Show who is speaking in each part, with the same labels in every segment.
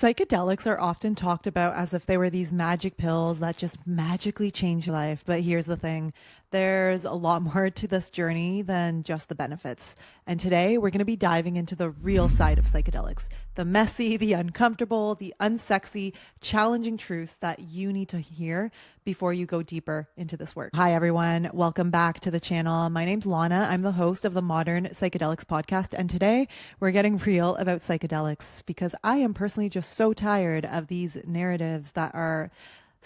Speaker 1: Psychedelics are often talked about as if they were these magic pills that just magically change life. But here's the thing, there's a lot more to this journey than just the benefits. And today we're going to be diving into the real side of psychedelics, the messy, the uncomfortable, the unsexy, challenging truths that you need to hear before you go deeper into this work. Hi, everyone. Welcome back to the channel. My name's Lana. I'm the host of the Modern Psychedelics podcast. And today we're getting real about psychedelics because I am personally just so tired of these narratives that are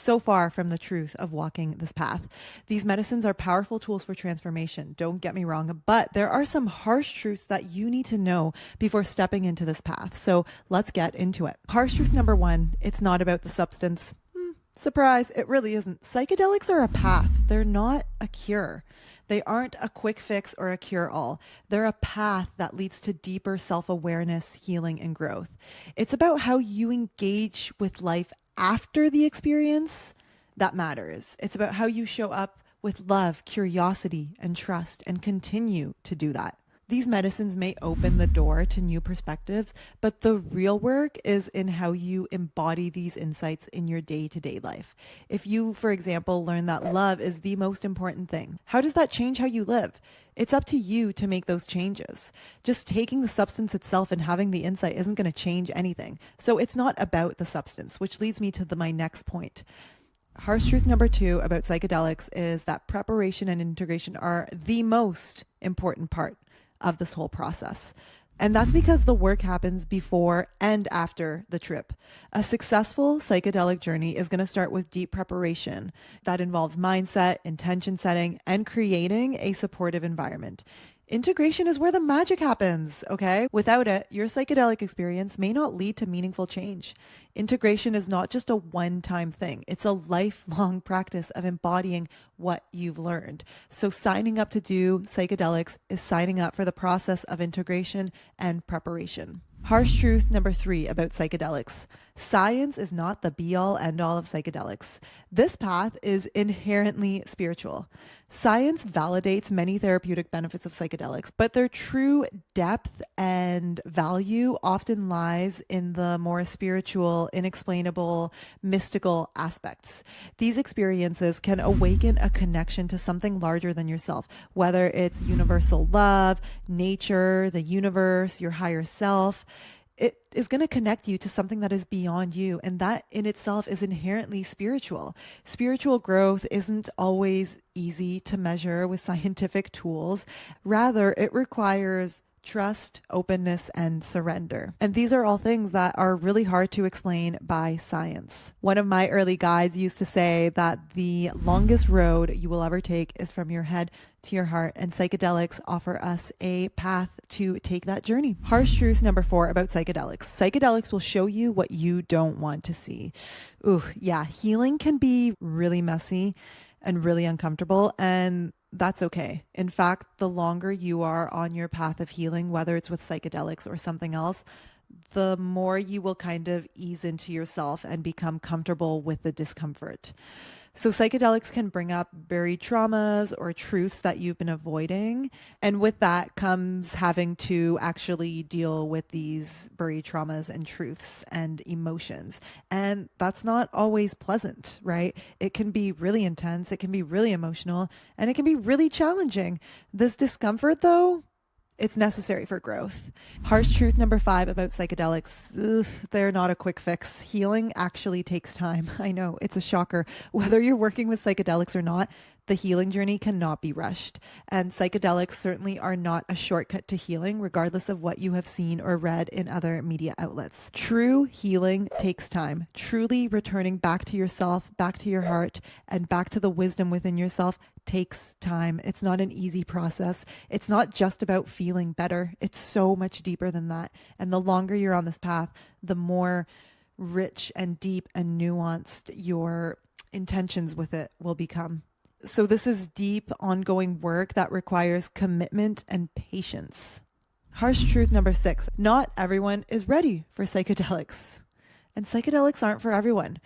Speaker 1: so far from the truth of walking this path. These medicines are powerful tools for transformation, don't get me wrong, but there are some harsh truths that you need to know before stepping into this path. So let's get into it. Harsh truth number one, it's not about the substance. Surprise, it really isn't. Psychedelics are a path. They're not a cure. They aren't a quick fix or a cure-all. They're a path that leads to deeper self-awareness, healing, and growth. It's about how you engage with life after the experience that matters. It's about how you show up with love, curiosity, and trust, and continue to do that. These medicines may open the door to new perspectives, but the real work is in how you embody these insights in your day-to-day life. If you, for example, learn that love is the most important thing, how does that change how you live? It's up to you to make those changes. Just taking the substance itself and having the insight isn't going to change anything. So it's not about the substance, which leads me to my next point. Harsh truth number two about psychedelics is that preparation and integration are the most important part of this whole process. And that's because the work happens before and after the trip. A successful psychedelic journey is going to start with deep preparation that involves mindset, intention setting, and creating a supportive environment. Integration is where the magic happens, okay? Without it, your psychedelic experience may not lead to meaningful change. Integration is not just a one-time thing. It's a lifelong practice of embodying what you've learned. So signing up to do psychedelics is signing up for the process of integration and preparation. Harsh truth number three about psychedelics. Science is not the be-all, end-all of psychedelics. This path is inherently spiritual. Science validates many therapeutic benefits of psychedelics, but their true depth and value often lies in the more spiritual, inexplainable, mystical aspects. These experiences can awaken a connection to something larger than yourself, whether it's universal love, nature, the universe, your higher self. It is going to connect you to something that is beyond you. And that in itself is inherently spiritual. Spiritual growth isn't always easy to measure with scientific tools. Rather, it requires trust, openness, and surrender. And these are all things that are really hard to explain by science. One of my early guides used to say that the longest road you will ever take is from your head to your heart, and psychedelics offer us a path to take that journey. Harsh truth number four about psychedelics. Psychedelics will show you what you don't want to see. Ooh, yeah, healing can be really messy and really uncomfortable, and that's okay. In fact, the longer you are on your path of healing, whether it's with psychedelics or something else, the more you will kind of ease into yourself and become comfortable with the discomfort. So psychedelics can bring up buried traumas or truths that you've been avoiding. And with that comes having to actually deal with these buried traumas and truths and emotions. And that's not always pleasant, right? It can be really intense. It can be really emotional, and it can be really challenging. This discomfort, though, it's necessary for growth. Harsh truth number five about psychedelics. They're not a quick fix. Healing actually takes time. I know, it's a shocker. Whether you're working with psychedelics or not, the healing journey cannot be rushed. And psychedelics certainly are not a shortcut to healing, regardless of what you have seen or read in other media outlets. True healing takes time. Truly returning back to yourself, back to your heart, and back to the wisdom within yourself takes time. It's not an easy process. It's not just about feeling better. It's so much deeper than that. And the longer you're on this path, the more rich and deep and nuanced your intentions with it will become. So this is deep, ongoing work that requires commitment and patience. Harsh truth number six. Not everyone is ready for psychedelics. And psychedelics aren't for everyone.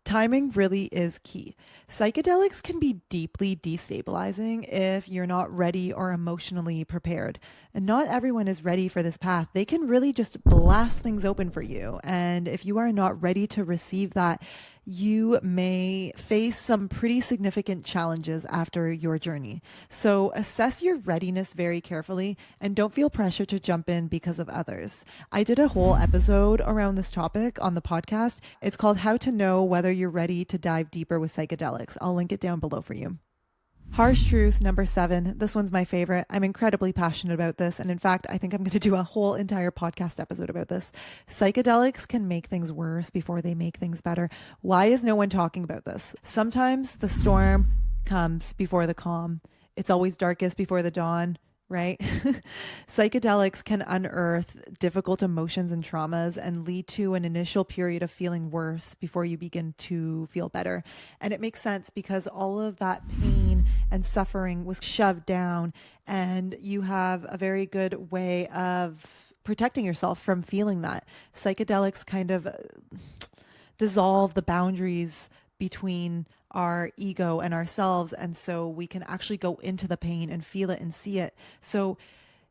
Speaker 1: Timing really is key. Psychedelics can be deeply destabilizing if you're not ready or emotionally prepared. And not everyone is ready for this path. They can really just blast things open for you. And if you are not ready to receive that, you may face some pretty significant challenges after your journey. So assess your readiness very carefully and don't feel pressure to jump in because of others. I did a whole episode around this topic on the podcast. It's called How to Know Whether You're Ready to Dive Deeper with Psychedelics. I'll link it down below for you. Harsh truth number 7. This one's my favorite. I'm incredibly passionate about this. And in fact, I think I'm going to do a whole entire podcast episode about this. Psychedelics can make things worse before they make things better. Why is no one talking about this? Sometimes the storm comes before the calm. It's always darkest before the dawn, right? Psychedelics can unearth difficult emotions and traumas and lead to an initial period of feeling worse before you begin to feel better. And it makes sense because all of that pain and suffering was shoved down, and you have a very good way of protecting yourself from feeling that. Psychedelics kind of dissolve the boundaries between our ego and ourselves, and so we can actually go into the pain and feel it and see it. So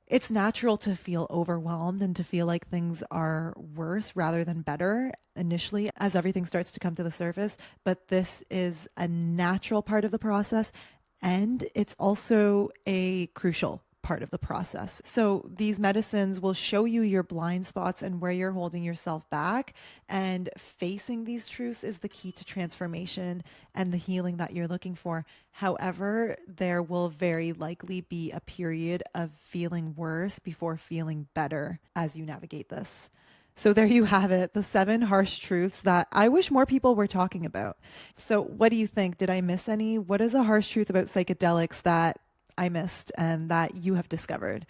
Speaker 1: it's natural to feel overwhelmed and to feel like things are worse rather than better initially as everything starts to come to the surface, but this is a natural part of the process, and it's also a crucial part of the process. So these medicines will show you your blind spots and where you're holding yourself back, and facing these truths is the key to transformation and the healing that you're looking for. However, there will very likely be a period of feeling worse before feeling better as you navigate this. So there you have it, the 7 harsh truths that I wish more people were talking about. So what do you think? Did I miss any? What is a harsh truth about psychedelics that I missed and that you have discovered?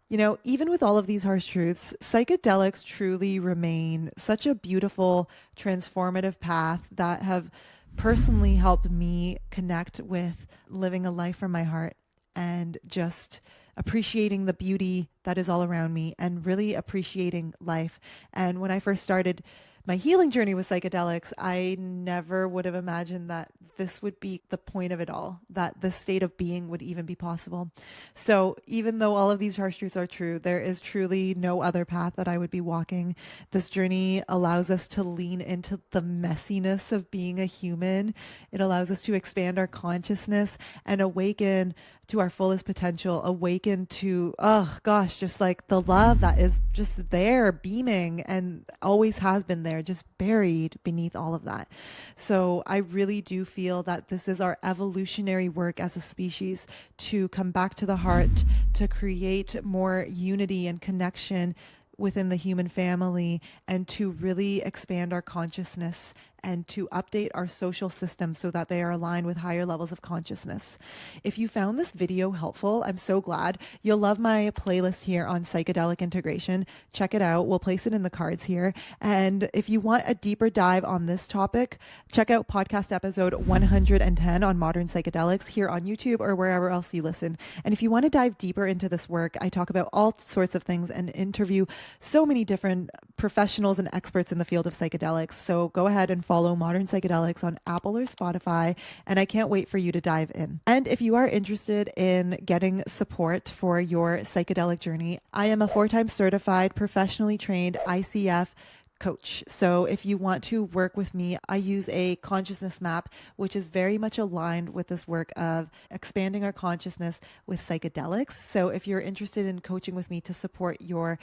Speaker 1: You know, even with all of these harsh truths, psychedelics truly remain such a beautiful, transformative path that have personally helped me connect with living a life from my heart and just appreciating the beauty that is all around me and really appreciating life. And when I first started my healing journey with psychedelics, I never would have imagined that this would be the point of it all, that this state of being would even be possible. So even though all of these harsh truths are true, there is truly no other path that I would be walking. This journey allows us to lean into the messiness of being a human. It allows us to expand our consciousness and awaken to our fullest potential, awaken to, oh gosh, just like the love that is just there beaming and always has been there, just buried beneath all of that. So I really do feel that this is our evolutionary work as a species to come back to the heart, to create more unity and connection within the human family, and to really expand our consciousness and to update our social systems so that they are aligned with higher levels of consciousness. If you found this video helpful, I'm so glad. You'll love my playlist here on psychedelic integration. Check it out. We'll place it in the cards here. And if you want a deeper dive on this topic, check out podcast episode 110 on modern psychedelics here on YouTube or wherever else you listen. And if you want to dive deeper into this work, I talk about all sorts of things and interview so many different professionals and experts in the field of psychedelics. So go ahead and follow Modern Psychedelics on Apple or Spotify, and I can't wait for you to dive in. And if you are interested in getting support for your psychedelic journey, I am a 4-time certified, professionally trained ICF coach. So if you want to work with me, I use a consciousness map, which is very much aligned with this work of expanding our consciousness with psychedelics. So if you're interested in coaching with me to support your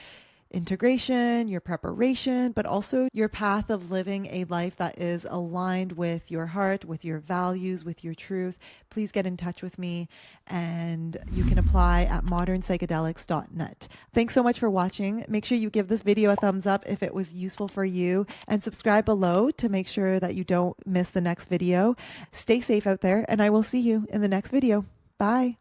Speaker 1: integration, your preparation, but also your path of living a life that is aligned with your heart, with your values, with your truth, please get in touch with me, and you can apply at modernpsychedelics.net. Thanks so much for watching. Make sure you give this video a thumbs up if it was useful for you, and subscribe below to make sure that you don't miss the next video. Stay safe out there, and I will see you in the next video. Bye.